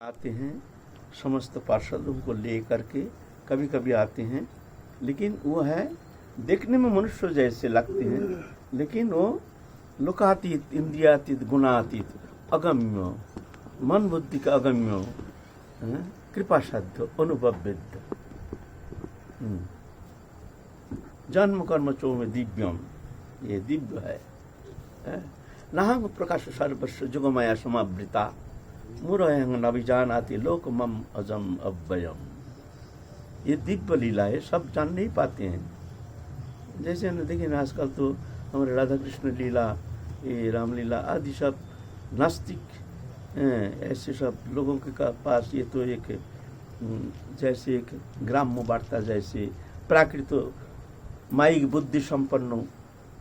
आते हैं समस्त पार्षदों को लेकर के, कभी कभी आते हैं, लेकिन वो है देखने में मनुष्य जैसे लगते हैं, लेकिन वो लोकातीत, इंद्रियातीत, गुणातीत, अगम्य, मन बुद्धि का अगम्य, कृपा साध्य, अनुभव वेद्य, जन्म कर्म चो में दिव्यम, ये दिव्य है। नाहं प्रकाश सर्वस्व जुगमाया समावृता मूढ़यं नभिजानाति लोक मम अजम अव्ययम। ये दिव्य लीला है, सब जान नहीं पाते हैं। जैसे न देखिए ना, आजकल तो हमारे राधा कृष्ण लीला, ये रामलीला आदि सब नास्तिक ऐसे सब लोगों के पास ये तो एक जैसे एक ग्राम्य वार्ता, जैसे प्राकृत माइक बुद्धि संपन्न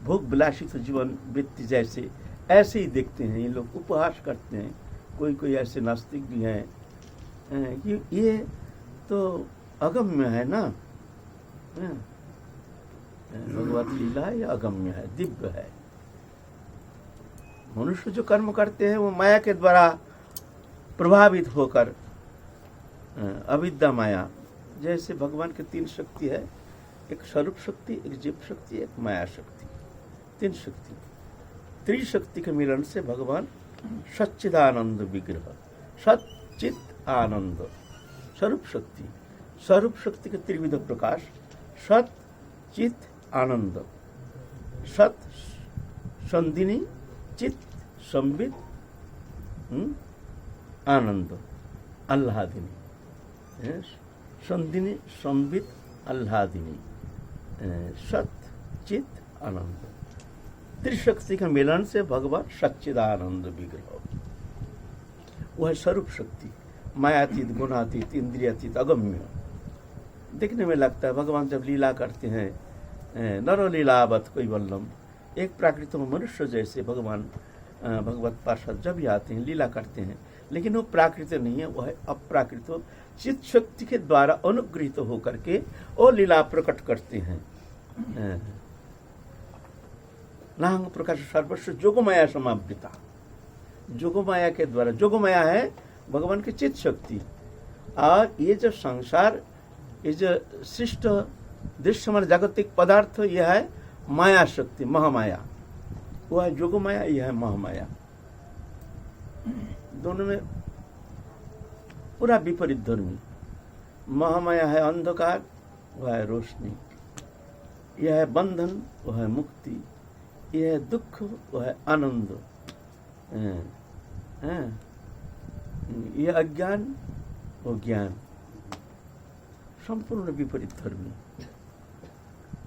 भोग विलासित जीवन व्यक्ति जैसे ऐसे ही देखते हैं। ये लोग उपहास करते हैं, कोई कोई ऐसे नास्तिक भी हैं कि ये तो अगम्य है ना, भगवत लीला ये अगम्य है, दिव्य है। मनुष्य जो कर्म करते हैं वो माया के द्वारा प्रभावित होकर, अविद्या माया, जैसे भगवान के तीन शक्ति है, एक स्वरूप शक्ति, एक जीव शक्ति, एक माया शक्ति, तीन शक्ति। त्रिशक्ति के मिलन से भगवान सच्चिदानंद विग्रह, सच्चित आनंद, स्वरूप शक्ति, स्वरूप शक्ति के त्रिविध प्रकाश, सत चित आनंद, सत संदिनी, चित संवित, आनंद आह्लादिनी, संदिनी संवित आह्लादिनी, सत चित आनंद। त्रिशक्ति के मिलन से भगवान सच्चिदानंद विग्रह, वह स्वरूप शक्ति, मायातीत, गुणातीत, इंद्रियातीत, अगम्य। देखने में लगता है भगवान जब लीला करते हैं, नरो लीलावत कोई बल्लम, एक प्राकृत मनुष्य जैसे भगवान भगवत पार्षद जब भी आते हैं लीला करते हैं, लेकिन वो प्राकृत नहीं है, वह है अप्राकृत, चित्त शक्ति के द्वारा अनुग्रहित होकर के वो लीला प्रकट करते हैं। नाहं प्रकाश सर्वस्व जोगमाया समावृता, जोगमाया के द्वारा, जोगमाया है भगवान की चित्त शक्ति, और ये जो संसार, ये जो सृष्ट दृश्यमान जागतिक पदार्थ, यह है माया शक्ति, महामाया। वो है जोगमाया, यह है महामाया। दोनों में पूरा विपरीत धर्मी। महामाया है अंधकार, वह है रोशनी, यह है बंधन, वह है मुक्ति, यह है दुख, वह है आनंद, यह अज्ञान, वो ज्ञान, संपूर्ण विपरीत धर्मी।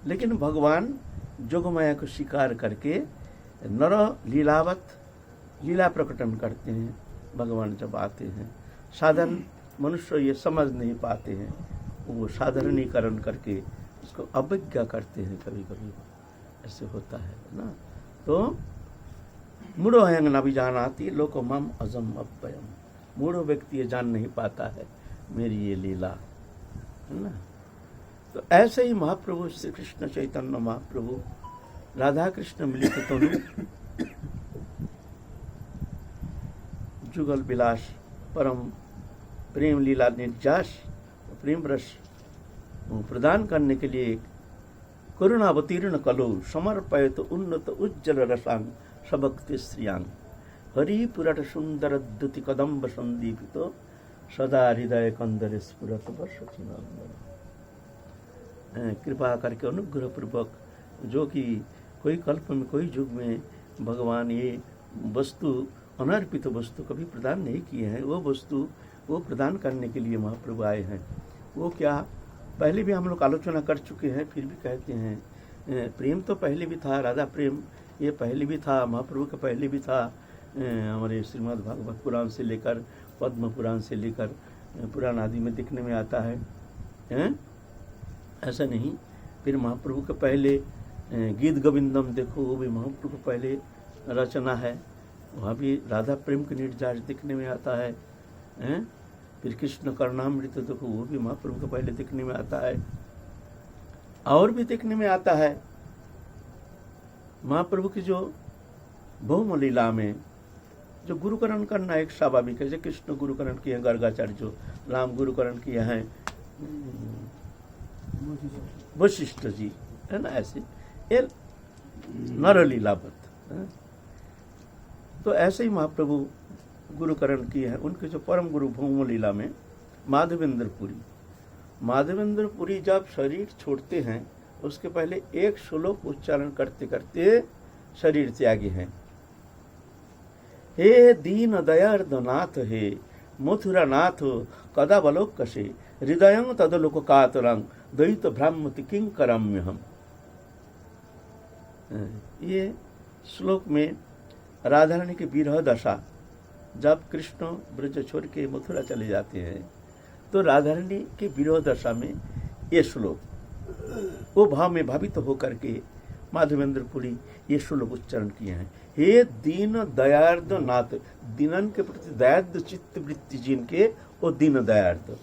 लेकिन भगवान जोगमाया को स्वीकार करके नर लीलावत लीला प्रकटन करते हैं। भगवान जब आते हैं, साधारण मनुष्य ये समझ नहीं पाते हैं, वो साधारणीकरण करके उसको अवज्ञा करते हैं, कभी कभी ऐसे होता है ना। तो मूढ़ो हयं नभिजानाति लोको मम अजम अव्ययम, मूढ़ो व्यक्ति ये जान नहीं पाता है मेरी ये लीला, है ना। तो ऐसे ही महाप्रभु श्री कृष्ण चैतन्य महाप्रभु राधा कृष्ण मिलित तनु जुगल विलास परम प्रेम लीला निर्जास प्रेम रस प्रदान करने के लिए करुणावतीर्ण कलो समर्पयत उन्नत उज्जवल रसांग सबक्ति श्रियांग हरि पुरट सुंदर द्युति कदम्ब संदीपित सदा हृदय कंदर स्फुरत वर्षचिनंदन। कृपा करके अनुग्रह पूर्वक, जो कि कोई कल्प में, कोई युग में भगवान ये वस्तु, अनर्पित वस्तु कभी प्रदान नहीं किए हैं, वो वस्तु वो प्रदान करने के लिए महाप्रभु आए हैं। वो क्या, पहले भी हम लोग आलोचना कर चुके हैं, फिर भी कहते हैं प्रेम तो पहले भी था, राधा प्रेम ये पहले भी था, महाप्रभु का पहले भी था। हमारे श्रीमद् भागवत पुराण से लेकर, पद्म पुराण से लेकर पुराण आदि में दिखने में आता है, ऐसा नहीं। फिर महाप्रभु के पहले गीत गोविंदम देखो, वो भी महाप्रभु का पहले रचना है, वहाँ भी राधा प्रेम के निर्जास दिखने में आता है। फिर कृष्ण कर्णामृत देखो, वो भी महाप्रभु के पहले दिखने में आता है। और भी दिखने में आता है महाप्रभु की जो बहुम लीला में जो गुरुकरण करना एक स्वाभाविक है, जैसे कृष्ण गुरुकरण किए हैं गर्गाचार्य, जो राम गुरुकरण किए हैं वशिष्ठ जी, है ना, ऐसे ये नरलीलावत है। तो ऐसे ही महाप्रभु गुरुकरण किए हैं। उनके जो परम गुरु भौम लीला में माधवेंद्र पुरी जब शरीर छोड़ते हैं उसके पहले एक श्लोक उच्चारण करते करते शरीर त्यागी हैं। हे दीन दयार्द नाथ, हे मथुरा नाथ कदा बलोकसे, हृदय तदलोक कातरंग द्वैत भ्रामति किंग करम्य हम। ये श्लोक में राधा रानी की विरह दशा, जब कृष्ण ब्रज छोड़ के मथुरा चले जाते हैं तो राधा रानी की विरह दशा में ये श्लोक, वो भाव में भावित होकर के माधवेंद्र पुरी ये श्लोक उच्चारण किए हैं। हे दीन दयार्द नाथ, दीनन के प्रति दयार्द चित्त वृत्ति जिनके, वो दीन दयार्द।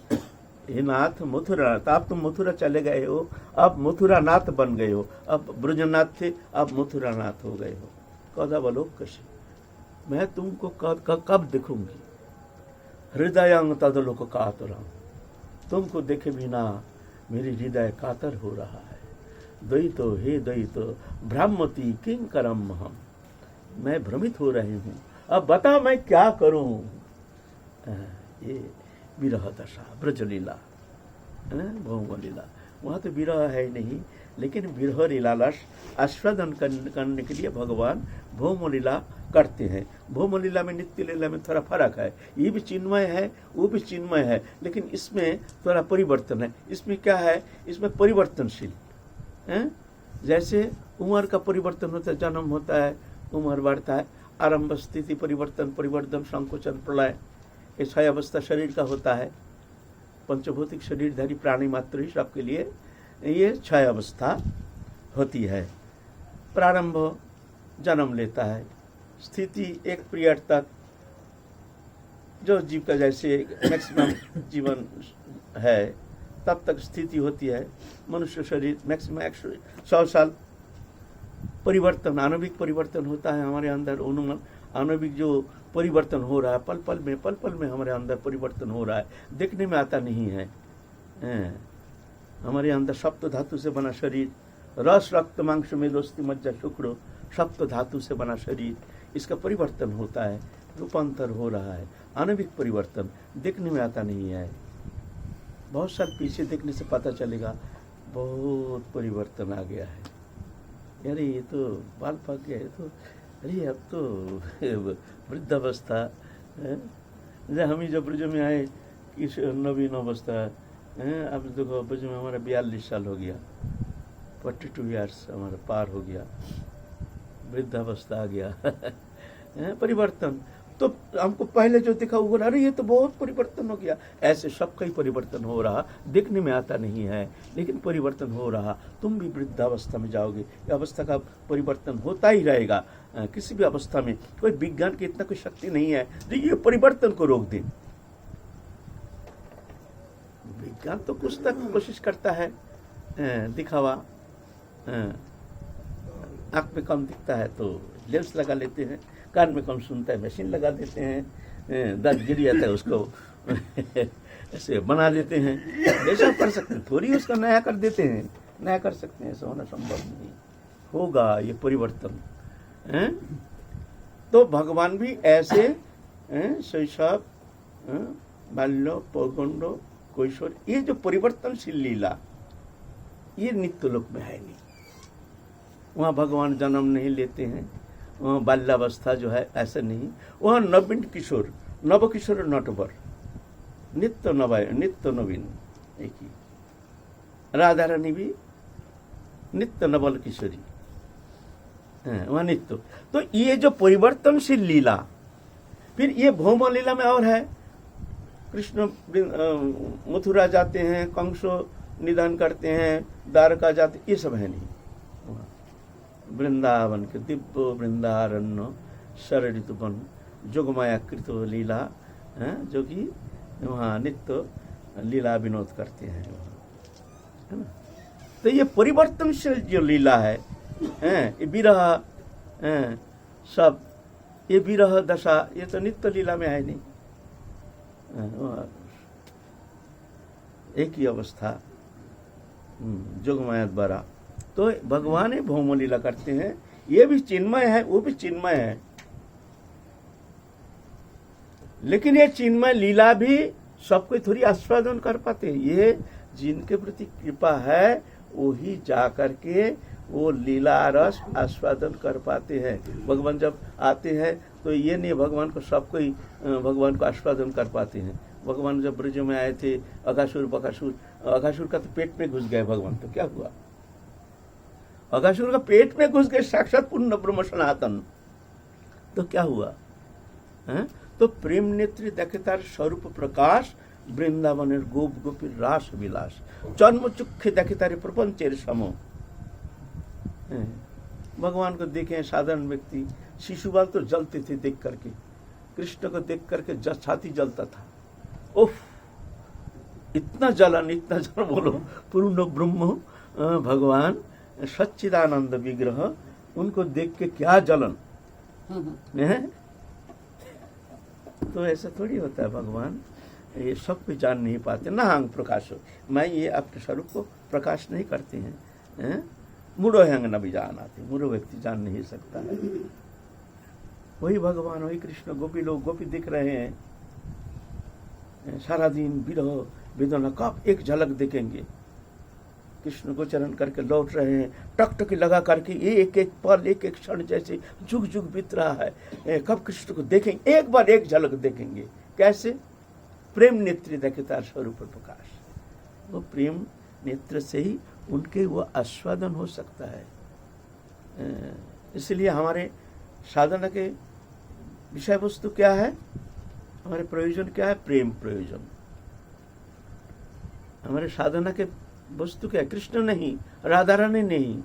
हे नाथ मथुरा नाथ, आप तुम मथुरा चले गए हो, आप मथुरा नाथ बन गए हो, अब ब्रजनाथ थे आप मथुरा नाथ हो गए हो। कदा बलोक कसे, मैं तुमको कब देखूंगी। हृदय तदलोक कातरं, तुमको देखे बिना मेरी हृदय कातर हो रहा है। द्वैतो हे द्वैतो भ्रामति किंग करम हम, मैं भ्रमित हो रही हूँ, अब बता मैं क्या करूं। ये विरह दशा ब्रजलीला, भौम लीला, वहाँ तो विरह है नहीं, लेकिन विरह लीला आस्वादन करने के लिए भगवान भौम लीला करते हैं। भौम लीला में नित्य लीला में थोड़ा फर्क है, ये भी चिन्मय है वो भी चिन्मय है, लेकिन इसमें थोड़ा परिवर्तन है। इसमें क्या है, इसमें परिवर्तनशील है। जैसे उम्र का परिवर्तन होता है, जन्म होता है, उम्र बढ़ता है, आरंभ स्थिति परिवर्तन, परिवर्तन संकोचन प्रलय, ये 6 अवस्था शरीर का होता है। पंचभौतिक शरीरधारी प्राणी मात्र ही सबके लिए ये 6 अवस्था होती है। प्रारंभ जन्म लेता है, स्थिति एक पीरियड तक जो जीव का जैसे मैक्सिमम जीवन है तब तक स्थिति होती है। मनुष्य शरीर मैक्सिमम 100 साल। परिवर्तन, आणविक परिवर्तन होता है हमारे अंदर, आणविक जो परिवर्तन हो रहा है पल पल में हमारे अंदर परिवर्तन हो रहा है, देखने में आता नहीं है। हमारे अंदर सप्त धातु से बना शरीर, रस रक्त मांस मेदोस्ति मज्जा शुक्र, सप्त धातु से बना शरीर, इसका परिवर्तन होता है, रूपांतर हो रहा है। आणविक परिवर्तन देखने में आता नहीं है। बहुत साल पीछे देखने से पता चलेगा बहुत परिवर्तन आ गया है। अरे ये तो बाल पक गया, ये तो अरे अब तो वृद्धावस्था है। हम ही जब ब्रज में आए इस नवीन अवस्था है, अब देखो ब्रज में हमारा 42 साल हो गया, 42 ईयर्स हमारा पार हो गया, वृद्धावस्था आ गया। परिवर्तन तो हमको पहले जो दिखा वो, अरे ये तो बहुत परिवर्तन हो गया। ऐसे सबका ही परिवर्तन हो रहा, देखने में आता नहीं है लेकिन परिवर्तन हो रहा। तुम भी वृद्धावस्था में जाओगे, अवस्था का परिवर्तन होता ही रहेगा। किसी भी अवस्था में कोई विज्ञान की इतना कोई शक्ति नहीं है जो ये परिवर्तन को रोक दे। विज्ञान तो कुछ तक कोशिश करता है, दिखावा, आँख में कम दिखता है तो लेंस लगा लेते हैं, कान में कम सुनता है मशीन लगा देते हैं, दांत गिर जाता है उसको ऐसे बना देते हैं। ऐसा कर सकते हैं, थोड़ी उसका नया कर देते हैं, नया कर सकते हैं, ऐसा होना संभव नहीं होगा ये परिवर्तन। तो भगवान भी ऐसे शैशव, बाल्य, पौगंडो, कैशोर, ये जो परिवर्तनशील लीला ये नित्य लोक में है नहीं। वहाँ भगवान जन्म नहीं लेते हैं, वहाँ बाल्यावस्था जो है ऐसा नहीं। वहाँ नवीन किशोर, नव किशोर नटवर, नित्य नवीन एक ही। राधा रानी भी नित्य नवल किशोरी, वहाँ नित्य। तो ये जो परिवर्तनशील लीला, फिर ये भौम लीला में और है। कृष्ण मथुरा जाते हैं, कंसो निधन करते हैं, द्वारका जाते, ये सब है नहीं। वृंदावन के दिव्य वृंदारण्य शरणित बन जोगमाया कृत लीला, जो कि वहाँ नित्य लीला विनोद करते हैं, है ना। तो ये परिवर्तनशील जो लीला है, ये विरह सब ये विरह दशा ये तो नित्य लीला में है नहीं। एक ही अवस्था जोगमाया द्वारा। तो भगवान ही भौम लीला करते हैं, ये भी चिन्मय है, वो भी चिन्मय है। लेकिन ये चिन्मय लीला भी सबको थोड़ी आस्वादन कर पाते हैं। ये जिनके प्रति कृपा है वो ही जा करके वो लीला रस आस्वादन कर पाते हैं। भगवान जब आते हैं तो ये नहीं भगवान को सबको ही भगवान को आस्वादन कर पाते हैं। भगवान जब ब्रज में आए थे, अघासुर बकासुर, अघासुर का तो पेट में घुस गए भगवान, तो क्या हुआ? अघासुर का पेट में घुस गए साक्षात पूर्ण ब्रह्म सनातन, तो क्या हुआ है? तो प्रेम नेत्री देखे तार स्वरूप प्रकाश, वृंदावनेर गोप गोपीर रास विलास, जन्म चुखे देखे तारे प्रपंचेर समो। भगवान को देखे साधारण व्यक्ति, शिशुपाल तो जलते थे देख करके, कृष्ण को देख करके छाती जलता था। उफ, इतना जलन बोलो। पूर्ण ब्रह्म भगवान सच्चिदानंद विग्रह, उनको देख के क्या जलन है। तो ऐसा थोड़ी होता है, भगवान ये सब कुछ जान नहीं पाते। ना अंग प्रकाश हो, मैं ये अपने स्वरूप को प्रकाश नहीं करते हैं। मूढ़ो हंग न भी जान आते, मूढ़ो व्यक्ति जान नहीं सकता है। वही भगवान, वही कृष्ण, गोपी लोग गोपी दिख रहे हैं सारा दिन विरह वेदना, कब एक झलक देखेंगे। कृष्ण को चरण करके लौट रहे हैं, टकटकी लगा करके एक एक पल एक एक क्षण जैसे जुग जुग बीत रहा है। कब कृष्ण को देखेंगे, एक बार एक झलक देखेंगे। कैसे? प्रेम नेत्र देखे तार स्वरूप प्रकाश। वो प्रेम नेत्र से ही उनके वो आस्वादन हो सकता है। इसलिए हमारे साधना के विषय वस्तु क्या है, हमारे प्रयोजन क्या है? प्रेम प्रयोजन। हमारे साधना के वस्तु क्या है? कृष्ण नहीं, राधा रानी नहीं।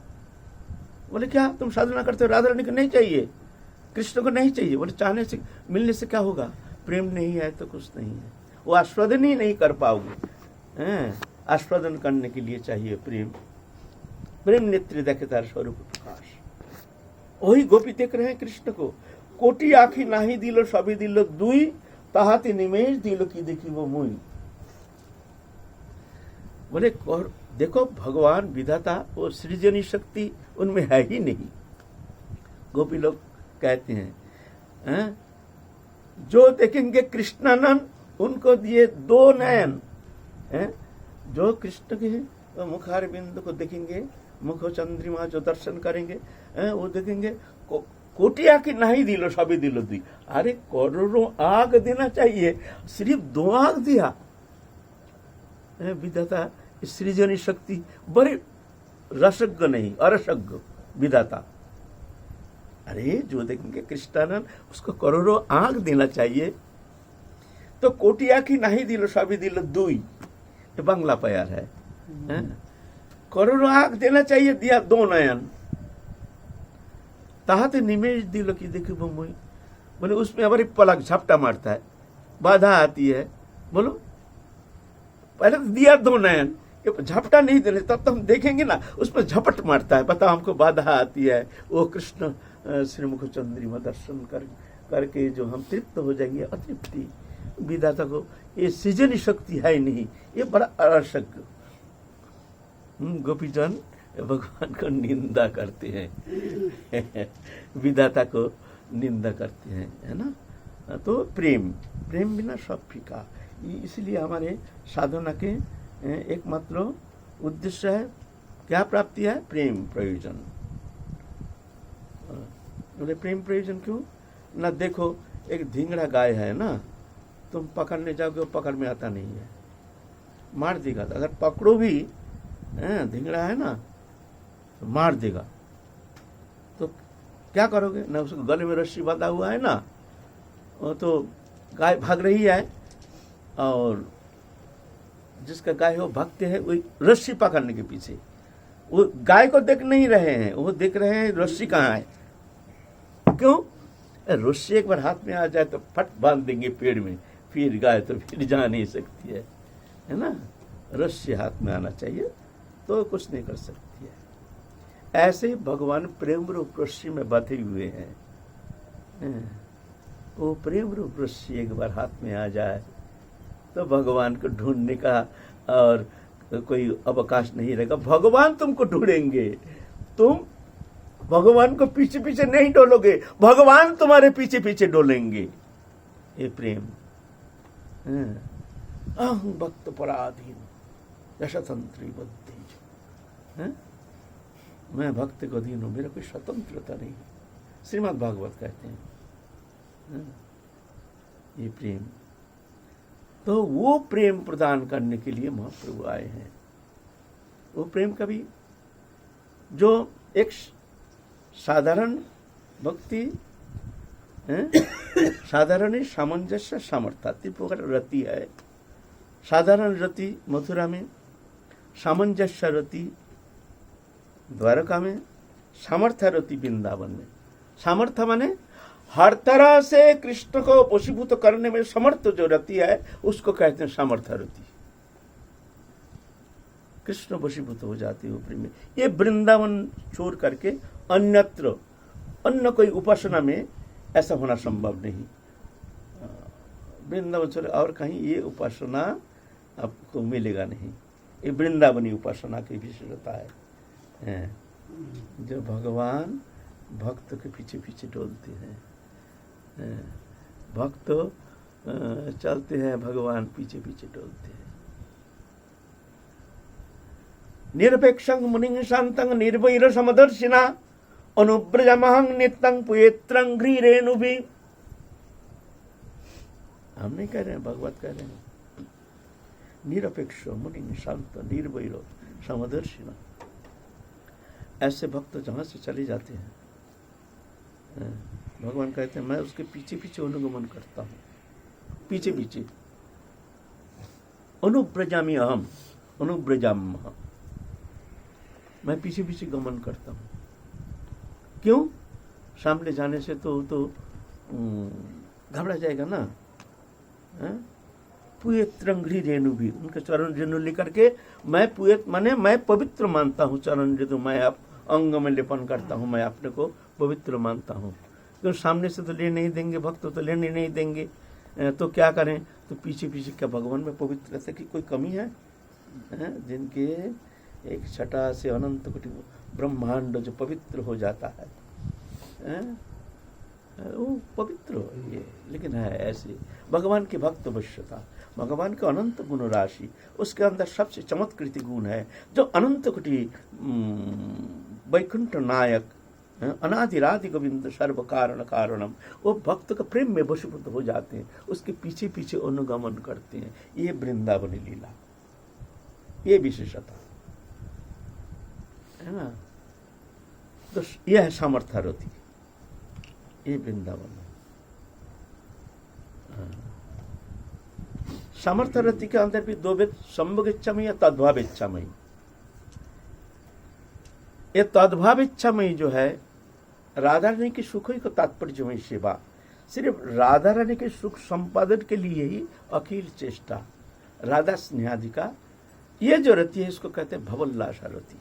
बोले क्या तुम साधना करते हो, राधा रानी को नहीं चाहिए, कृष्ण को नहीं चाहिए? बोले चाहने से मिलने से क्या होगा? प्रेम नहीं है तो कुछ नहीं है, वो आस्वादन ही नहीं कर पाओगे। आस्वादन करने के लिए चाहिए प्रेम। प्रेम नेत्र देखे तार स्वरूप प्रकाश। वही गोपी देख रहे हैं कृष्ण को। कोटि आखी नाही दिलो सभी दिलो दुई, ताहाते निमेष दिलो की देखी वो मुई। बोले देखो भगवान विधाता, वो सृजनी शक्ति उनमें है ही नहीं। गोपी लोग कहते हैं जो देखेंगे कृष्णानंद उनको दिए दो नयन। जो कृष्ण के मुखार बिंदु को देखेंगे, मुख चंद्रिमा जो दर्शन करेंगे, वो देखेंगे कोटिया की नहीं दिलो सभी दिलो दी। अरे करोड़ों आग देना चाहिए, सिर्फ दो आग दिया। विधाता सृजनी शक्ति बड़े रसज्ञ नहीं, अरसज्ञ विधाता। अरे जो देखेंगे कृष्णानंद उसको करोड़ों आग देना चाहिए। तो कोटिया की नहीं दिलो सभी दिलो दुई, ये बांग्ला प्यार है। करोड़ों आग देना चाहिए, दिया दो नयन। ताहते निमेष दिलो की देखी वो मुई। बोले उसमें हमारी पलक झपटा मारता है, बाधा आती है। बोलो पहले तो दिया दो नयन, ये झपटा नहीं देने तब तो हम देखेंगे ना, उसमें झपट मारता है, पता हमको बाधा आती है। वो कृष्ण श्रीमुख चंद्रिमा दर्शन करके जो हम तृप्त हो जाएंगे, अतृप्ति। विधाता को ये सृजनी शक्ति है नहीं, ये बड़ा अरसज्ञ। गोपीजन भगवान को निंदा करते हैं, विधाता को निंदा करते हैं, है ना। तो प्रेम बिना सब फीका। इसलिए हमारे साधना के एकमात्र उद्देश्य है क्या? प्राप्ति है प्रेम प्रयोजन। बोले प्रेम प्रयोजन क्यों ना? देखो एक धिंगड़ा गाय है ना, तुम पकड़ने जाओगे वो पकड़ में आता नहीं है, मार देगा। अगर पकड़ो भी धिंगड़ा है ना तो मार देगा। तो क्या करोगे ना? उसको गले में रस्सी बांधा हुआ है ना, तो गाय भाग रही है और जिसका गाय हो भागते हैं वही रस्सी पकड़ने के पीछे। वो गाय को देख नहीं रहे हैं, वो देख रहे हैं रस्सी कहाँ है। क्यों? रस्सी एक बार हाथ में आ जाए तो फट बांध देंगे पेड़ में, फिर गाय तो फिर जा नहीं सकती है ना। रस्सी हाथ में आना चाहिए तो कुछ नहीं कर सकती है। ऐसे ही भगवान प्रेम रूप रस्सी में बंधे हुए हैं। वो प्रेम रूप रस्सी एक बार हाथ में आ जाए तो भगवान को ढूंढने का और कोई अवकाश नहीं रहेगा। भगवान तुमको ढूंढेंगे, तुम भगवान को पीछे पीछे नहीं डोलोगे, भगवान तुम्हारे पीछे पीछे डोलेंगे। ये प्रेम। अहं भक्त पराधीन यशतंत्री बुद्धि, मैं भक्त को अधीन हूं, मेरा कोई स्वतंत्रता नहीं। श्रीमद् भागवत कहते हैं ये प्रेम। तो वो प्रेम प्रदान करने के लिए महाप्रभु आए हैं। वो प्रेम कभी जो एक साधारण भक्ति, साधारण सामंजस्य सामर्थ्य, त्रिपुर रति है। साधारण रति मथुरा में, सामंजस्य रति द्वारका में, सामर्थ्य रति वृंदावन में। सामर्थ्य माने हर तरह से कृष्ण को वशीभूत करने में समर्थ जो रति है उसको कहते हैं सामर्थ्य रति। कृष्ण वशीभूत हो जाते हैं प्रेम में। ये वृंदावन छोड़ करके अन्यत्र अन्य कोई उपासना में ऐसा होना संभव नहीं। वृंदावन छोड़ और कहीं ये उपासना आपको मिलेगा नहीं। ये वृंदावनी उपासना की विशेषता है, जो भगवान भक्त के पीछे पीछे डोलते हैं। भक्त चलते हैं, भगवान पीछे पीछे डोलते हैं। निरपेक्षं मुनिं शान्तं निर्वैर समदर्शिना अनुव्रजमहं नित्यं पुयेत्रं घ्रीरेणुभिः। हम नहीं कह रहे हैं, भगवत कह रहे हैं। निरपेक्ष मुनिं शांत निर्वैर समदर्शिना। ऐसे भक्त जहां से चले जाते हैं, भगवान कहते हैं मैं उसके पीछे पीछे अनुगमन करता हूं। पीछे पीछे अनुव्रजामि अहम, अनुव्रजाम, मैं पीछे पीछे गमन करता हूं। क्यों? सामने जाने से तो घबरा जाएगा ना। पुयेत्रंघ्री रेणु भी, उनके चरण रेणु लेकर के मैं पुयत माने मैं पवित्र मानता हूँ। चरण रेणु मैं आप अंग में लेपन करता हूँ, मैं अपने को पवित्र मानता हूँ। क्यों? सामने से तो ले नहीं देंगे, भक्त तो लेने नहीं देंगे, तो क्या करें? तो पीछे पीछे क्या भगवान में पवित्रता की कोई कमी है? जिनके एक छटा से अनंत कोटि ब्रह्मांड जो पवित्र हो जाता है, वो पवित्र ये। लेकिन है ऐसे भगवान के भक्त वश्यता, भगवान के अनंत गुण राशि, उसके अंदर सबसे चमत्कृति गुण है जो अनंत कोटि वैकुंठ नायक अनादिरादि गोविंद सर्व कारण कारणम। वो भक्त का प्रेम में वशीभूत हो जाते हैं, उसके पीछे पीछे अनुगमन करते हैं। ये वृंदावनी लीला, ये विशेषता है ना। तो यह है सामर्थ्य रति, ये वृंदावन। सामर्थ्य रति के अंदर भी दो भेद, संभोग इच्छामयी या तद्भाव इच्छामयी। ये तद्भाव इच्छामयी जो है राधा रानी की सुख को तात्पर्य सेवा, सिर्फ राधा रानी के सुख संपादन के लिए ही अखिल चेष्टा, राधा स्नेहाधिका, ये जो रति है इसको कहते हैं भवोल्लासा रति,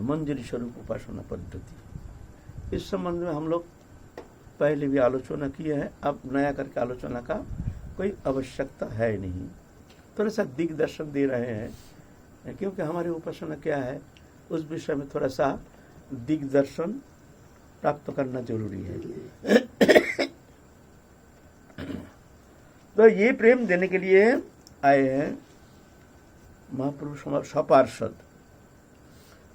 मंजरी स्वरूप उपासना पद्धति। इस संबंध में हम लोग पहले भी आलोचना किए हैं, अब नया करके आलोचना का कोई आवश्यकता है नहीं। थोड़ा सा दिग्दर्शन दे रहे हैं, क्योंकि हमारी उपासना क्या है उस विषय में थोड़ा सा दिग्दर्शन प्राप्त करना जरूरी है। तो ये प्रेम देने के लिए आए हैं महाप्रभु सपार्षद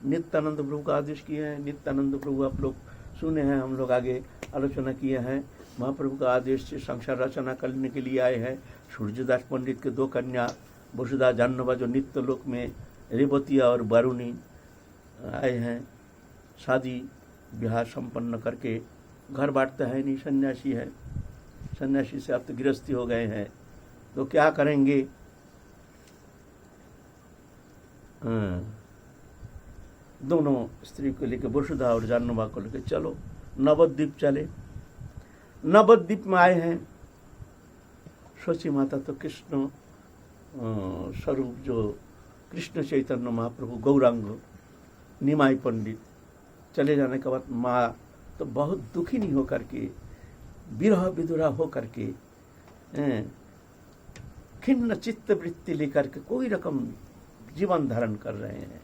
नित्यानंद प्रभु का आदेश किए हैं। नित्यानंद प्रभु आप लोग सुने हैं, हम लोग आगे आलोचना किए हैं। महाप्रभु का आदेश से संसार रचना करने के लिए आए हैं। सूर्यदास पंडित के दो कन्या वसुधा जाह्नवा जो नित्य लोक में रेवतिया और वारुणी आए हैं, शादी ब्याह संपन्न करके घर बांटते हैं नहीं, सन्यासी है, सन्यासी से अब तो गृहस्थी हो गए हैं, तो क्या करेंगे? दोनों स्त्री को लेकर वसुधा और जाह्नवा को लेकर चलो नवद्वीप चले। नवद्वीप में आए हैं, सोची माता तो कृष्ण स्वरूप जो कृष्ण चैतन्य महाप्रभु गौरांग निमाई पंडित, चले जाने के बाद माँ तो बहुत दुखी नहीं होकर के विरह विदुरा हो करके खिन्न चित्त वृत्ति लेकर के कोई रकम जीवन धारण कर रहे हैं।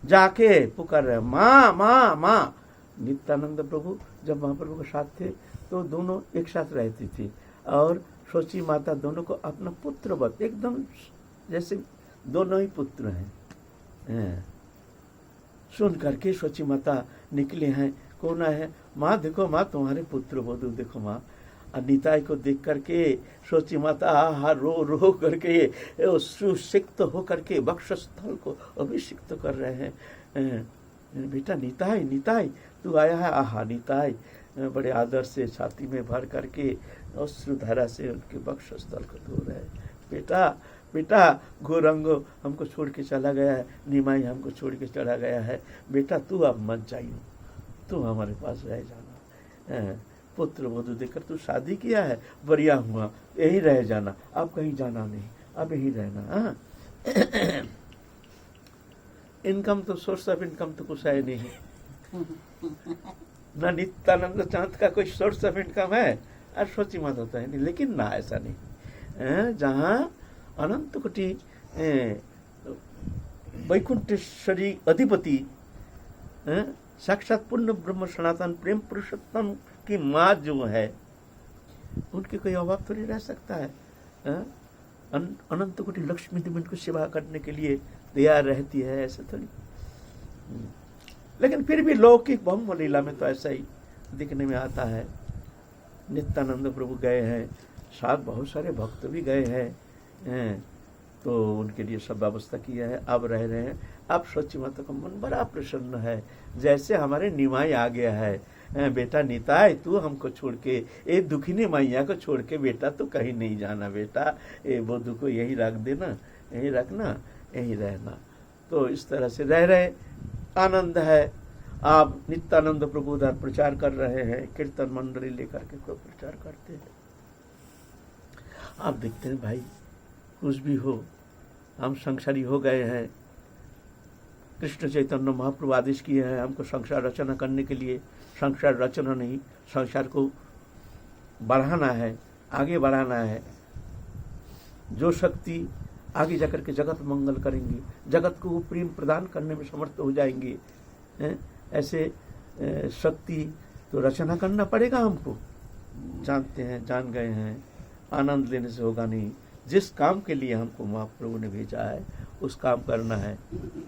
जाके पुकार रहे माँ माँ माँ। नित्यानंद प्रभु जब महाप्रभु के साथ थे तो दोनों एक साथ रहती थी और सोची माता दोनों को अपना पुत्रवत एकदम जैसे दोनों ही पुत्र हैं। सुन करके सोची माता निकले हैं, कौन है? माँ देखो माँ तुम्हारे पुत्र वधू देखो माँ। निताई को देख करके सोची माता आहा रो रो करके सुसिक्त हो करके वक्षस्थल को अभिषिक्त कर रहे हैं। बेटा निताई निताई तू आया है? आहा निताई बड़े आदर से छाती में भर करके अश्रुधारा से उनके वक्षस्थल को धो रहे हैं। बेटा बेटा गौरंगो हमको छोड़ के चला गया है, निमाई हमको छोड़ के चला गया है। बेटा तू अब मत जाइयो, तू हमारे पास रह जाना। पुत्र वधू देकर तू शादी किया है, बढ़िया हुआ, यही रह जाना, अब कहीं जाना नहीं, अब यही रहना। इनकम तो सोर्स ऑफ इनकम तो कुछ है नहीं ना। नित्यानंद चांद का कोई सोर्स ऑफ इनकम है? और सोची मत होता है नहीं। लेकिन ना ऐसा नहीं, जहाँ अनंत कोटि वैकुंठेश्वरी अधिपति साक्षात पूर्ण ब्रह्म सनातन प्रेम पुरुषोत्तम की माँ जो है उनके कोई अभाव थोड़ी रह सकता है। अनंत कोटि लक्ष्मी देवी उनको सेवा करने के लिए तैयार रहती है, ऐसे थोड़ी। लेकिन फिर भी लौकिक ब्रह्म लीला में तो ऐसा ही दिखने में आता है। नित्यानंद प्रभु गए हैं, साथ बहुत सारे भक्त भी गए हैं, तो उनके लिए सब व्यवस्था किया है, अब रह रहे हैं। अब सोची माता का मन बड़ा प्रसन्न है, जैसे हमारे निमाई आ गया है। बेटा निताई तू हमको छोड़ के, ये दुखिनी मैया को छोड़ के बेटा तो कहीं नहीं जाना। बेटा ये वधू को यही रख देना, यही रखना, यही रहना। तो इस तरह से रह रहे, आनंद है। आप नित्यानंद प्रभु उधर प्रचार कर रहे हैं, कीर्तन मंडली लेकर के कोई प्रचार करते हैं। आप देखते हैं भाई, कुछ भी हो, हम संसारी हो गए हैं। कृष्ण चैतन्य महाप्रभु आदेश किए हैं हमको संसार रचना करने के लिए। संसार रचना नहीं, संसार को बढ़ाना है, आगे बढ़ाना है। जो शक्ति आगे जाकर के जगत मंगल करेंगी, जगत को प्रेम प्रदान करने में समर्थ हो जाएंगे, ऐसे शक्ति तो रचना करना पड़ेगा हमको। जानते हैं, जान गए हैं, आनंद लेने से होगा नहीं। जिस काम के लिए हमको महाप्रभु ने भेजा है उस काम करना है।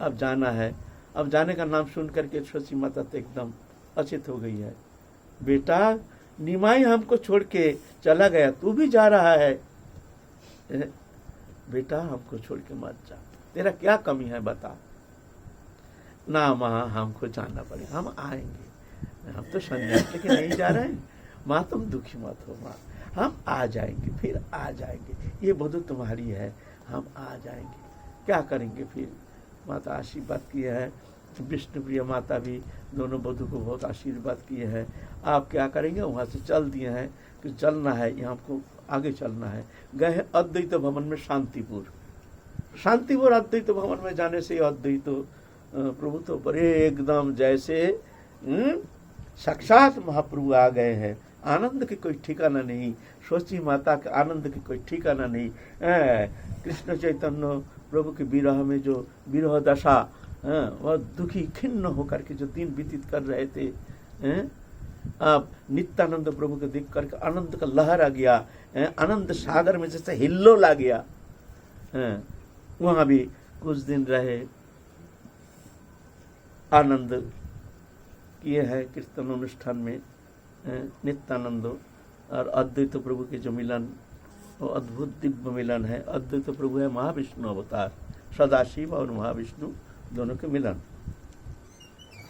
अब जाना है। अब जाने का नाम सुन करके शशि माता तो एकदम अचेत हो गई है। बेटा निमाई हमको छोड़ के चला गया, तू भी जा रहा है? बेटा हमको छोड़ के मत जा, तेरा क्या कमी है बता। ना माँ हमको जाना पड़ेगा, हम आएंगे, हम तो संन्यास लेके नहीं जा रहे हैं। माँ तुम दुखी मत हो माँ, हम आ जाएंगे, फिर आ जाएंगे। ये वधू तुम्हारी है, हम आ जाएंगे। क्या करेंगे फिर? माता आशीर्वाद किए हैं। विष्णुप्रिय माता भी दोनों वधू को बहुत आशीर्वाद किए हैं। आप क्या करेंगे? वहाँ से चल दिए हैं कि चलना है, यहाँ को आगे चलना है। गए हैं अद्वैत भवन में, शांतिपुर। शांतिपुर अद्वैत भवन में जाने से अद्वैत प्रभु तो बड़े एकदम जैसे साक्षात महाप्रभु आ गए हैं। आनंद की कोई ठिकाना नहीं, सोची माता के आनंद की कोई ठिकाना नहीं। कृष्ण चैतन्य प्रभु के विरह में जो विरह दशा, वह दुखी खिन्न होकर के जो दिन व्यतीत कर रहे थे, अब नित्यानंद प्रभु को देख करके आनंद का लहर आ गया। आनंद सागर में जैसे हिल्लोल आ गया। वहां भी कुछ दिन रहे, आनंद किए हैं कीर्तन अनुष्ठान में। नित्यानंद और अद्वैत प्रभु के जो मिलन, वो अद्भुत दिव्य मिलन है। अद्वैत प्रभु है महाविष्णु अवतार, सदाशिव और महाविष्णु दोनों के मिलन।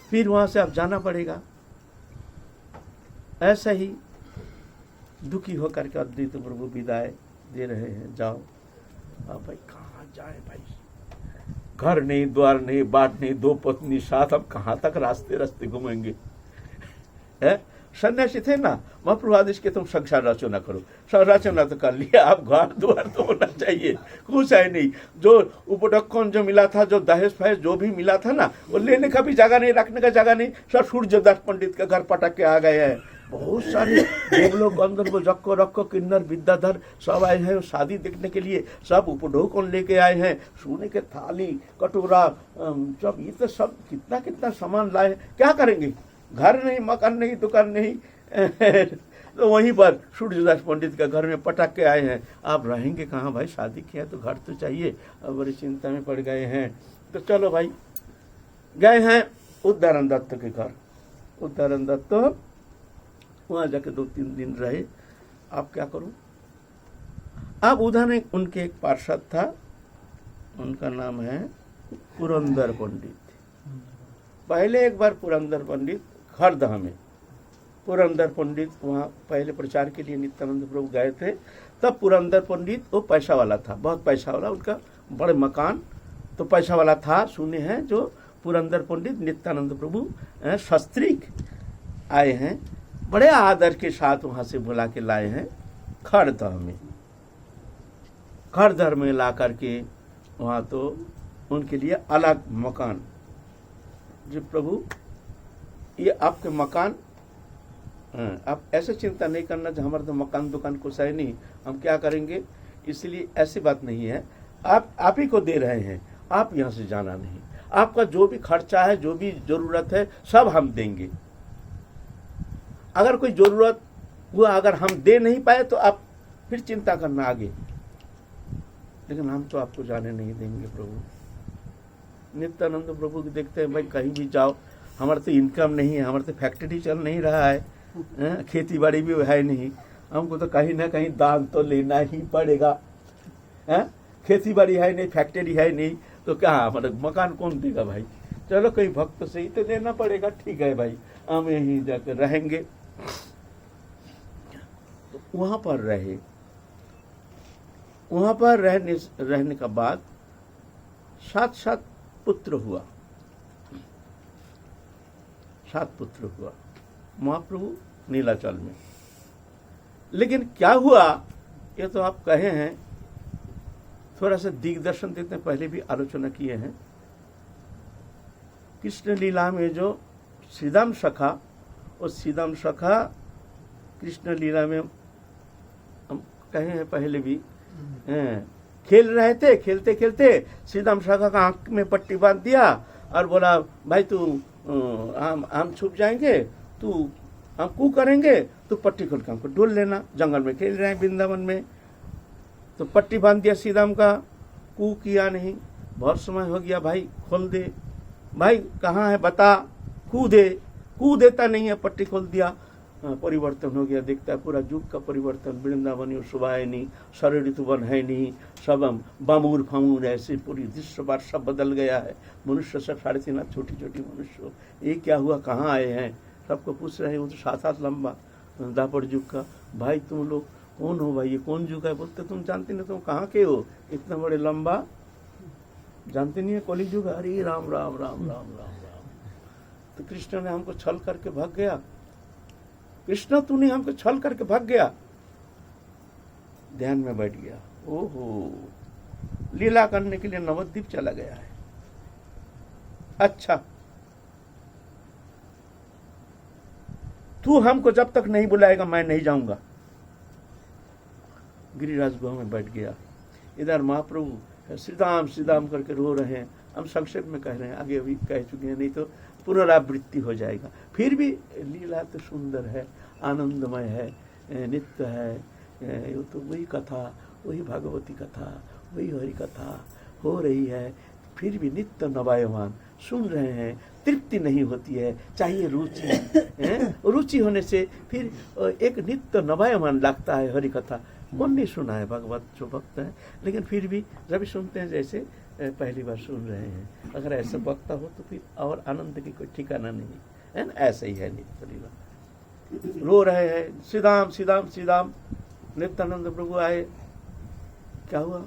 फिर वहां से अब जाना पड़ेगा। ऐसा ही दुखी होकर के अद्वैत प्रभु विदाई दे रहे हैं, जाओ। अब भाई कहाँ जाए भाई, घर नहीं, द्वार नहीं, बाट नहीं, दो पत्नी साथ, अब कहाँ तक रास्ते रास्ते घूमेंगे? है सन्यासी थे ना, महाप्रभु आदेश के तुम संसार रचना करो। रचना तो कर लिया, अब घर द्वार तो होना चाहिए, कुछ है नहीं। जो उपटक्कन जो मिला था, जो दहेज फहेज जो भी मिला था ना, वो लेने का भी जगह नहीं, रखने का जगह नहीं। सब सूर्यदास पंडित के घर पटक के आ गए हैं। बहुत सारे देवलोक गंधर्व जक्को रक्को किन्नर विद्याधर सब आए हैं शादी देखने के लिए। सब उपढौकन लेके आए हैं, सोने के थाली कटोरा सब, ये तो सब कितना कितना सामान लाए हैं। क्या करेंगे, घर नहीं, मकान नहीं, दुकान नहीं। तो वहीं पर सूर्यदास पंडित के घर में पटक के आए हैं। आप रहेंगे कहाँ भाई, शादी किया तो घर तो चाहिए। अब बड़ी चिंता में पड़ गए हैं। तो चलो भाई, गए हैं उदाहरण दत्त के घर। उदाहरण दत्त वहाँ जाके 2-3 दिन रहे। आप क्या करूं, अब उधर उनके एक पार्षद था, उनका नाम है पुरंदर पंडित। पहले एक बार पुरंदर पंडित हरदह में, पुरंदर पंडित वहाँ पहले प्रचार के लिए नित्यानंद प्रभु गए थे। तब पुरंदर पंडित वो पैसा वाला था, बहुत पैसा वाला, उनका बड़े मकान, तो पैसा वाला था। सुने हैं जो पुरंदर पंडित नित्यानंद प्रभु शास्त्री आए हैं, बड़े आदर के साथ वहां से बुला के लाए हैं खड़दह में। खड़दह में ला करके वहां तो उनके लिए अलग मकान, जो प्रभु ये आपके मकान, आप ऐसे चिंता नहीं करना जो हमारा तो मकान दुकान कुछ है नहीं, हम क्या करेंगे, इसलिए ऐसी बात नहीं है। आप ही को दे रहे हैं, आप यहाँ से जाना नहीं। आपका जो भी खर्चा है, जो भी जरूरत है, सब हम देंगे। अगर कोई जरूरत हुआ, अगर हम दे नहीं पाए तो आप फिर चिंता करना आगे, लेकिन हम तो आपको जाने नहीं देंगे। प्रभु नित्यानंद प्रभु की देखते हैं, भाई कहीं भी जाओ, हमारा तो इनकम नहीं है, हमारा तो फैक्ट्री चल नहीं रहा है, खेती बाड़ी भी है नहीं, हमको तो कहीं ना कहीं दान तो लेना ही पड़ेगा। खेती बाड़ी है नहीं, फैक्ट्री है नहीं, तो क्या हमारा मकान कौन देगा भाई। चलो कोई भक्त से ही तो लेना पड़ेगा, ठीक है भाई, हम यहीं जाकर रहेंगे। तो वहां पर रहे। वहां पर रहने का बाद 7 पुत्र हुआ, 7 पुत्र हुआ महाप्रभु नीलाचल में। लेकिन क्या हुआ, ये तो आप कहे हैं, थोड़ा सा दिग्दर्शन देते हैं, पहले भी आलोचना किए हैं। कृष्ण लीला में जो श्रीदाम सखा, और श्रीदाम सखा कृष्ण लीला में हम कहे हैं पहले भी, खेल रहे थे, खेलते खेलते श्रीदाम सखा का आंख में पट्टी बांध दिया और बोला, भाई तू हम छुप जाएंगे, तू हम कू करेंगे, तो पट्टी खोल के हमको डोल लेना। जंगल में खेल रहे हैं वृंदावन में, तो पट्टी बांध दिया श्रीदाम का, कू किया नहीं। बहुत समय हो गया, भाई खोल दे, भाई कहाँ है बता, कू दे, कू देता नहीं है, पट्टी खोल दिया। परिवर्तन हो गया, देखता है पूरा युग का परिवर्तन, वृंदावन शोभा है नहीं, शरद ऋतुवन है नहीं, सब बामूर फामूर ऐसे पूरी दृश्य बार सब बदल गया है। मनुष्य सब 3.5 लाख छोटी छोटी मनुष्य, ये क्या हुआ, कहाँ आए हैं, सबको पूछ रहे हैं। वो तो 7 हाथ लंबा दापर युग का, भाई तुम लोग कौन हो भाई, ये कौन युग है। बोलते तुम जानते नहीं, तुम कहाँ के हो, इतना बड़े लंबा, जानते नहीं है कलि युग। अरे राम राम राम राम राम राम। तो कृष्ण ने हमको छल करके भाग गया, कृष्ण तूने हमको छल करके भाग गया। ध्यान में बैठ गया, ओहो, लीला करने के लिए नवद्वीप चला गया है। अच्छा, तू हमको जब तक नहीं बुलाएगा मैं नहीं जाऊंगा। गिरिराज गुहा में बैठ गया। इधर महाप्रभु श्रीदाम श्रीदाम करके रो रहे हैं। हम संक्षेप में कह रहे हैं, आगे अभी कह चुके हैं, नहीं तो पुनरावृत्ति हो जाएगा। फिर भी लीला तो सुंदर है, आनंदमय है, नित्य है। ये तो वही कथा, वही भागवती कथा, वही हरि कथा हो रही है, फिर भी नित्य नवायमान सुन रहे हैं, तृप्ति नहीं होती है, चाहिए रुचि। रुचि होने से फिर एक नित्य नवायमान लगता है हरि कथा। कौन नहीं सुना है, भगवत जो भक्त है, लेकिन फिर भी जब सुनते हैं जैसे पहली बार सुन रहे हैं। अगर ऐसा वक्ता हो तो फिर और आनंद की कोई ठिकाना नहीं है ना। ऐसे ही है नित्य लीला। रो रहे हैं, श्रीदाम श्रीदाम श्रीदाम। नित्यानंद प्रभु आए, क्या हुआ,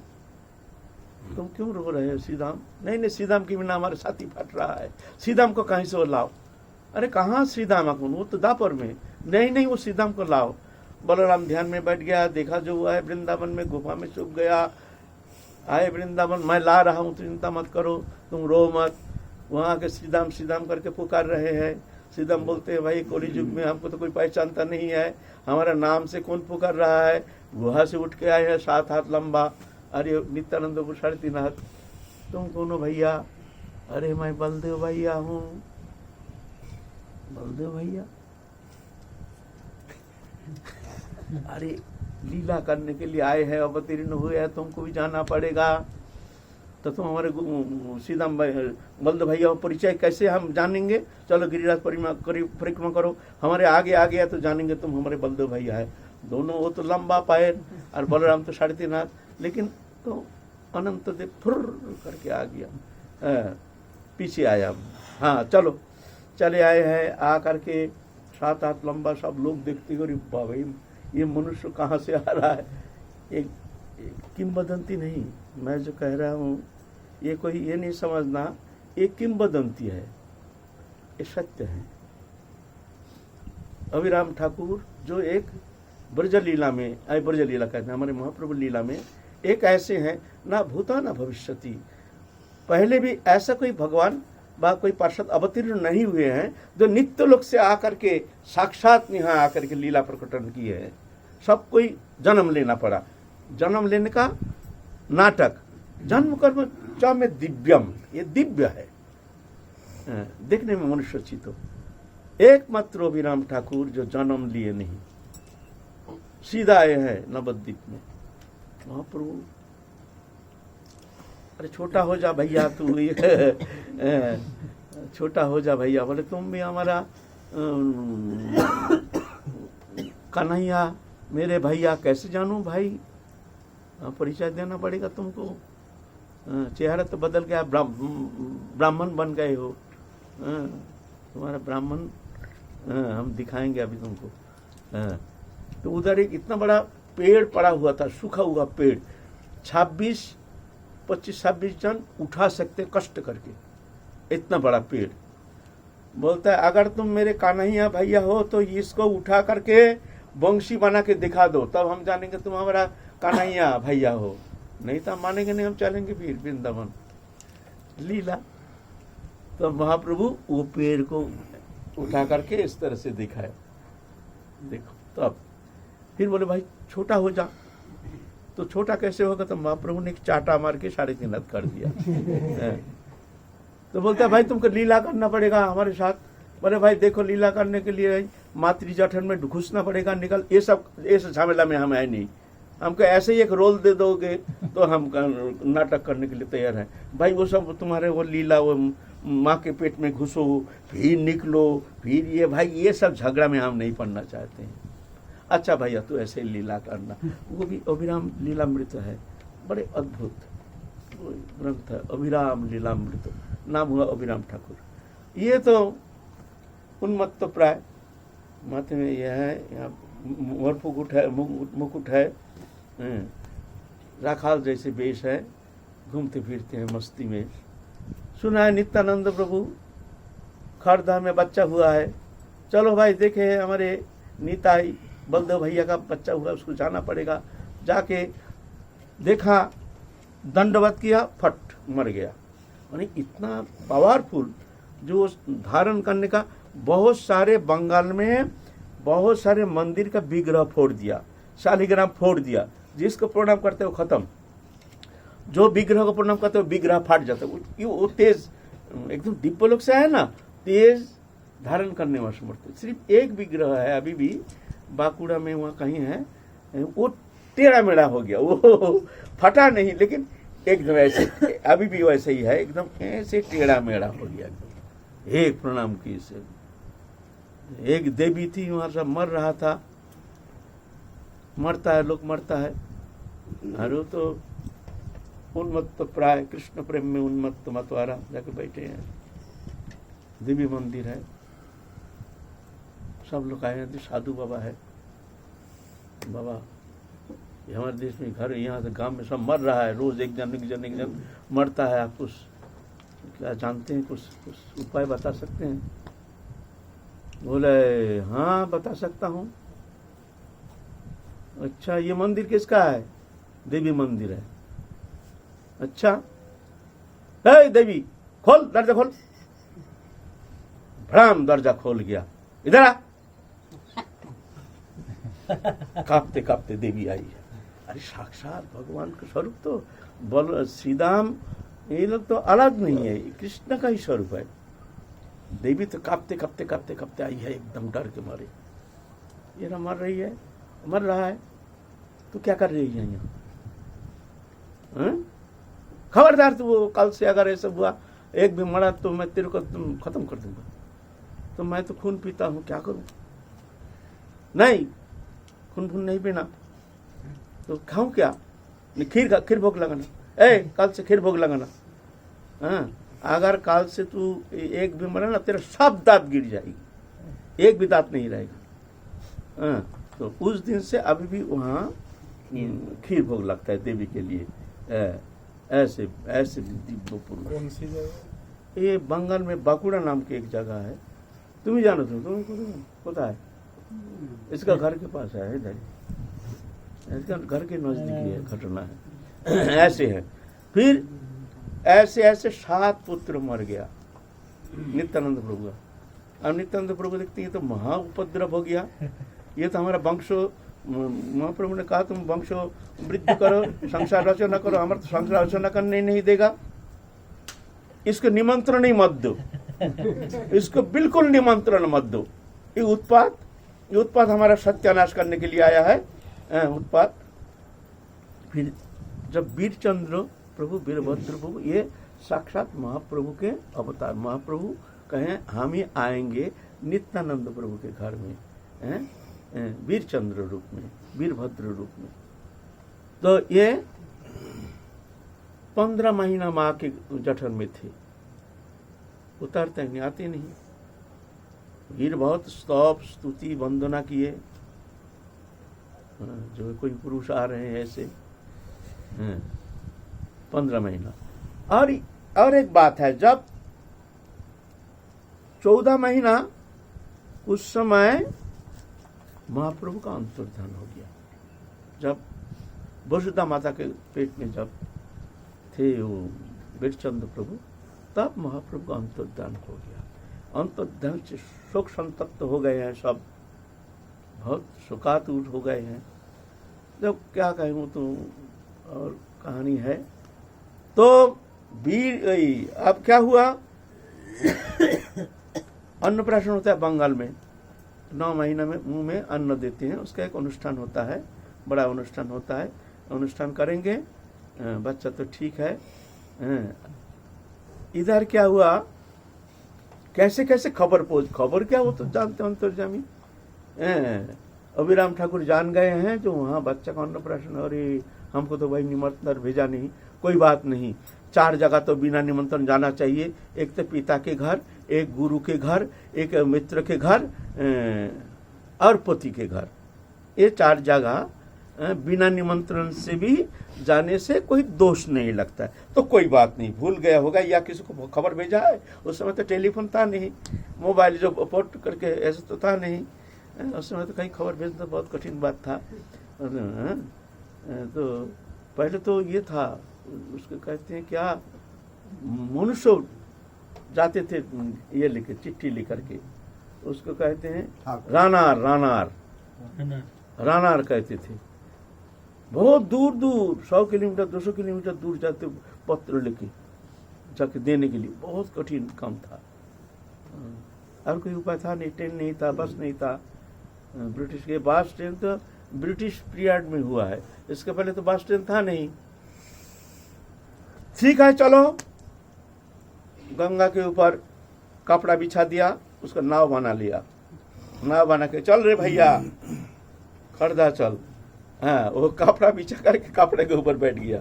तुम क्यों रो रहे हो श्रीदाम। नहीं नहीं, श्रीदाम के बिना हमारे साथी फट रहा है, श्रीदाम को कहीं से वो लाओ। अरे कहाँ श्रीदाम, वो तो दापर में, नहीं नहीं, वो सीधम को लाओ। बलराम ध्यान में बैठ गया, देखा जो हुआ है, वृंदावन में गुफा में छुप गया। आए वृंदावन, मैं ला रहा हूँ, चिंता मत करो, तुम रो मत। वहाँ के सीधाम सीधाम करके पुकार रहे हैं। सीधाम बोलते हैं, भाई कली युग में हमको तो कोई पहचानता नहीं है, हमारा नाम से कौन पुकार रहा है। गुहा से उठ के आए हैं, 7 हाथ लंबा। अरे नित्यानंद को 3.5 हाथ। तुम कौन हो भैया? अरे मैं बलदेव भैया हूँ। बलदेव भैया? अरे लीला करने के लिए आए हैं, अवतीर्ण हुए हैं, तुमको भी जाना पड़ेगा। तो तुम हमारे सीधा बलदेव भैया परिचय कैसे हम जानेंगे? चलो गिरिराज परिक्रमा करो, हमारे आगे आ गया तो जानेंगे तुम हमारे बलदेव भैया है। दोनों, वो तो लंबा पैर और बलराम तो 3.5 हाथ, लेकिन तो अनंत देव फुर करके आ गया, पीछे आया। हाँ चलो, चले आए हैं। आ करके 7 हाथ लंबा, सब लोग देखते हो, भाई ये मनुष्य कहाँ से आ रहा है। एक किंवदंती नहीं, मैं जो कह रहा हूँ ये कोई ये नहीं समझना, ये किंवदंती है, ये सत्य है। अभिराम ठाकुर जो एक ब्रजलीला में, ब्रजलीला कहते हैं, हमारे महाप्रभु लीला में एक ऐसे हैं, ना भूता ना भविष्यति। पहले भी ऐसा कोई भगवान व कोई पार्षद अवतीर्ण नहीं हुए हैं जो नित्य लोक से आकर के साक्षात यहाँ आकर के लीला प्रकटन किए हैं। सब कोई जन्म लेना पड़ा। जन्म लेने का नाटक, जन्म कर्म च में दिव्यम, ये दिव्य है, देखने में मनुष्य चित्त हो। एकमात्र अभिराम ठाकुर जो जन्म लिए नहीं, सीधा आए हैं नवद्वीप में। महाप्रभु, अरे छोटा हो जा भैया तू, छोटा हो जा भैया। बोले तुम भी हमारा कन्हैया, मेरे भैया कैसे जानूं भाई, परिचय देना पड़ेगा तुमको। चेहरा तो बदल गया, ब्राह्मण बन गए हो, तुम्हारा ब्राह्मण हम दिखाएंगे अभी तुमको। तो उधर एक इतना बड़ा पेड़ पड़ा हुआ था, सूखा हुआ पेड़, 25-26 जन उठा सकते कष्ट करके, इतना बड़ा पेड़। बोलता है अगर तुम मेरे कन्हैया भैया हो तो इसको उठा करके बंशी बना के दिखा दो, तब हम जानेंगे तुम हमारा कन्हैया भैया हो, नहीं तो हम मानेंगे नहीं, हम चलेंगे फिर वृंदावन। लीला। तो महाप्रभु वो पेड़ को उठा करके इस तरह से दिखाया, देखो। तो अब फिर बोले भाई छोटा हो जा। तो छोटा कैसे होगा? तो महाप्रभु ने एक चाटा मार के 3.5 हाथ कर दिया। तो बोलता है भाई तुमको लीला करना पड़ेगा हमारे साथ। बोले भाई देखो, लीला करने के लिए मातृ जठन में घुसना पड़ेगा, निकल, ये सब झमेला में हम है नहीं। हमको ऐसे ही एक रोल दे दोगे तो हम नाटक करने के लिए तैयार हैं। भाई वो सब तुम्हारे वो लीला, वो माँ के पेट में घुसो फिर निकलो फिर ये, भाई ये सब झगड़ा में हम नहीं पढ़ना चाहते हैं। अच्छा भैया तू ऐसे ही लीला करना। वो भी अभिराम लीलामृत है, बड़े अद्भुत ग्रंथ है, अभिराम लीलामृत, नाम हुआ अभिराम ठाकुर। ये तो उन्मत्त प्राय माथे में यह है, यहाँ मुकुट है, राखाल जैसे वेश है, घूमते फिरते हैं मस्ती में। सुना है नित्यानंद प्रभु खरधा में बच्चा हुआ है, चलो भाई देखे हमारे नीताई बलदेव भैया का बच्चा हुआ, उसको जाना पड़ेगा। जाके देखा, दंडवत किया, फट मर गया। यानी इतना पावरफुल जो धारण करने का। बहुत सारे बंगाल में बहुत सारे मंदिर का विग्रह फोड़ दिया, शालिग्राम फोड़ दिया, जिसको प्रणाम करते हो खत्म, जो विग्रह को प्रणाम करते हो विग्रह फाट जाता है। वो तेज एकदम दिव्य लोक से है ना, तेज धारण करने वाला समर्थ। सिर्फ एक विग्रह है अभी भी बांकुड़ा में, वहाँ कहीं है, वो टेढ़ा मेढ़ा हो गया, वो फटा नहीं, लेकिन एकदम ऐसे अभी भी वैसे ही है, एकदम ऐसे टेढ़ा मेढ़ा हो गया। एक प्रणाम की से एक देवी थी वहां, सब मर रहा था, मरता है लोग, मरता है। अरे तो उन्मत्त प्राय कृष्ण प्रेम में उन्मत्त मतवारा जाके बैठे हैं, दिव्य मंदिर है, सब लोग आए हैं। साधु बाबा है, बाबा ये हमारे देश में घर, यहाँ से गांव में सब मर रहा है, रोज एक जन मरता है। आप कुछ क्या जानते हैं, कुछ उपाय बता सकते हैं? बोले हाँ बता सकता हूँ। अच्छा ये मंदिर किसका है? देवी मंदिर है। अच्छा हे देवी खोल दरजा खोल। भड़ाम दरजा खोल गया, इधर आ। कांपते कांपते देवी आई है। अरे साक्षात भगवान का स्वरूप तो बल श्री राम ये लोग तो अलग नहीं है, कृष्ण का ही स्वरूप है। देवी तो कांपते कांपते कांपते कांपते आई है, एकदम डर के मारे। ये ना मर रही है, मर रहा है, तू क्या कर रही है यहाँ? खबरदार तू, वो कल से अगर ऐसा हुआ एक भी मरा तो मैं तेरे को खत्म कर दूंगा। तो मैं तो खून पीता हूँ, क्या करूं? नहीं खून नहीं पीना तो खाऊं क्या? खीर भोग लगाना। कल से खीर भोग लगाना। हाँ अगर कल से तू एक भी मरा ना तेरा सब दांत गिर जाएगी, एक भी दांत नहीं रहेगा। हाँ तो उस दिन से अभी भी वहाँ खीर भोग लगता है देवी के लिए। ऐसे ऐसे कौन सी जगह? ये बंगाल में बांकुड़ा नाम की एक जगह है, तुम ही जानो, तुम पता है? इसका घर के पास है, इधर इसका घर के नजदीक है घटना है। ऐसे है। फिर ऐसे ऐसे 7 पुत्र मर गया नित्यानंद प्रभु का। अब नित्यानंद प्रभु देखते हैं तो महा उपद्रव हो गया। ये तो हमारा वंशो, महाप्रभु ने कहा तुम वंशो वृद्धि करो, संसार रचना करो, हमारा तो संसार रचना करने ही नहीं देगा। इसको निमंत्रण ही मत दो, इसको बिल्कुल निमंत्रण मत दो। ये उत्पात हमारा सत्यानाश करने के लिए आया है, उत्पात। फिर जब वीरचंद्र प्रभु, वीरभद्र प्रभु, ये साक्षात महाप्रभु के अवतार, महाप्रभु कहें हम ही आएंगे नित्यानंद प्रभु के घर में, वीरचंद्र रूप में, वीरभद्र रूप में। तो ये 15 महीना माँ के जठर में थे, उतरते नहीं, आते नहीं। वीर बहुत स्तव स्तुति वंदना किए, जो कोई पुरुष आ रहे हैं ऐसे। 15 महीना। और एक बात है, जब 14 महीना उस समय महाप्रभु का अंतर्धान हो गया। जब वसुधा माता के पेट में जब थे वो वीरचंद्र प्रभु, तब महाप्रभु का अंतर्धान हो गया। अंतर्धान से शोक संतप्त हो गए हैं सब, बहुत शोकातुर हो गए हैं। जब क्या कहूँ तो और कहानी है। तो वीर अब क्या हुआ, अन्नप्राशन होता है बंगाल में, 9 महीना में मुंह में अन्न देते हैं, उसका एक अनुष्ठान होता है, बड़ा अनुष्ठान होता है। अनुष्ठान करेंगे, बच्चा तो ठीक है। इधर क्या हुआ, कैसे कैसे खबर क्या हो तो जानते हो अंतर्जामी। अभिराम ठाकुर जान गए हैं जो वहाँ बच्चा का अन्नप्राशन, और हमको तो भाई निमंत्रण भेजा नहीं, कोई बात नहीं, 4 जगह तो बिना निमंत्रण जाना चाहिए। एक तो पिता के घर, एक गुरु के घर, एक मित्र के घर और पति के घर, ये 4 जगह बिना निमंत्रण से भी जाने से कोई दोष नहीं लगता है। तो कोई बात नहीं, भूल गया होगा या किसी को खबर भेजा है। उस समय तो टेलीफोन था नहीं, मोबाइल जो पोर्ट करके ऐसा तो था नहीं, उस समय तो कहीं खबर भेजना बहुत कठिन बात था। तो पहले तो ये था, उसको कहते हैं क्या, मनुष्य जाते थे ये लिखे, चिट्ठी लिख करके, उसको कहते हैं रानार कहते थे। बहुत दूर 100 किलोमीटर 200 किलोमीटर दूर जाते पत्र लेके जाके देने के लिए, बहुत कठिन काम था। और कोई उपाय था नहीं, ट्रेन नहीं था, बस नहीं था। ब्रिटिश के बस ट्रेन तो ब्रिटिश पीरियड में हुआ है, इसके पहले तो बस ट्रेन था नहीं। ठीक है चलो, गंगा के ऊपर कपड़ा बिछा दिया, उसका नाव बना लिया, नाव बना के चल रे भैया खड़दा चल। हाँ वो कपड़ा बिछा करके कपड़े के ऊपर बैठ गया,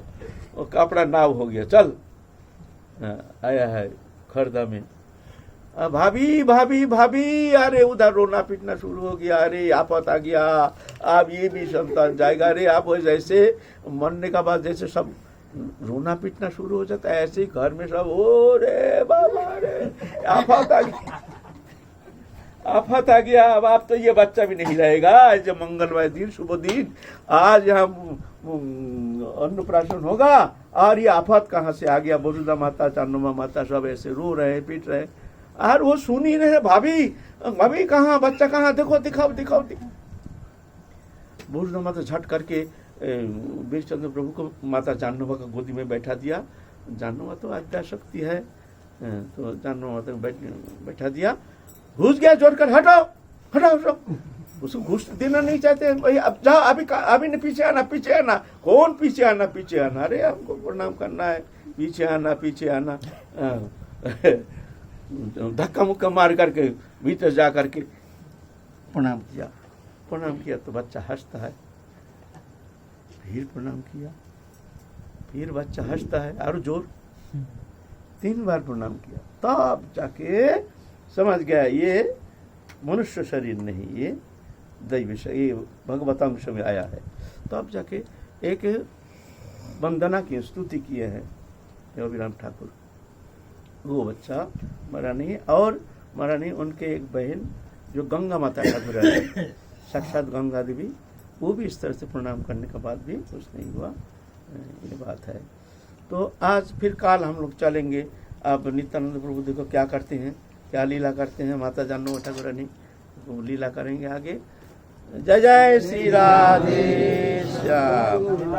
वो कपड़ा नाव हो गया, चल। आया है खड़दा में, भाभी भाभी भाभी, अरे उधर रोना पीटना शुरू हो गया, अरे आफत आ गया, अब ये भी संतान जाएगा। अरे आप जैसे मरने का बाद जैसे सब रोना पीटना शुरू हो जाता है, ऐसे ही घर में सब ओ रे बाबा रे आफत आ गई। आफत आ गया, अब आप तो ये बच्चा भी नहीं रहेगा। आज मंगलमय दिन, शुभ दिन, आज यहाँ अन्नप्राशन होगा और ये आफत कहाँ से आ गया। बरुदा माता, चांदमा माता सब ऐसे रो रहे, पीट रहे और वो सुन ही रहे। भाभी भाभी कहाँ, बच्चा कहाँ, देखो, दिखाओ दिखाओ। बरुदा माता झट करके वीरचंद्र प्रभु को माता जाननुमा का गोदी में बैठा दिया। जाननुमा तो आद्या शक्ति है, तो जाननुमा माता को बैठा दिया। घुस गया जोर कर, हटाओ हटाओ हटाओ। उसको घुस देना नहीं चाहते भाई, अब जाओ, अभी नहीं, पीछे आना पीछे आना। कौन पीछे आना पीछे आना, अरे हमको प्रणाम करना है, पीछे आना पीछे आना। धक्का मुक्का मार करके भीतर जा करके प्रणाम किया। प्रणाम किया तो बच्चा हंसता है, फिर प्रणाम किया, फिर बच्चा हंसता है और जोर, 3 बार प्रणाम किया। तब जाके समझ गया ये मनुष्य शरीर नहीं, ये दैव शरीर, ये भगवतांश में आया है। तब जाके एक वंदना की स्तुति किए हैं योगीराम ठाकुर। वो बच्चा मरा नहीं, और मरा नहीं, उनके एक बहन जो गंगा माता ठाकुर है, साक्षात गंगा देवी, वो भी इस तरह से प्रणाम करने के बाद भी कुछ नहीं हुआ। ये बात है। तो आज फिर काल हम लोग चलेंगे। अब नित्यानंद प्रभु देखो क्या करते हैं, क्या लीला करते हैं। माता जानू ठाकुरानी वो लीला करेंगे आगे। जय जय श्री राधे श्याम।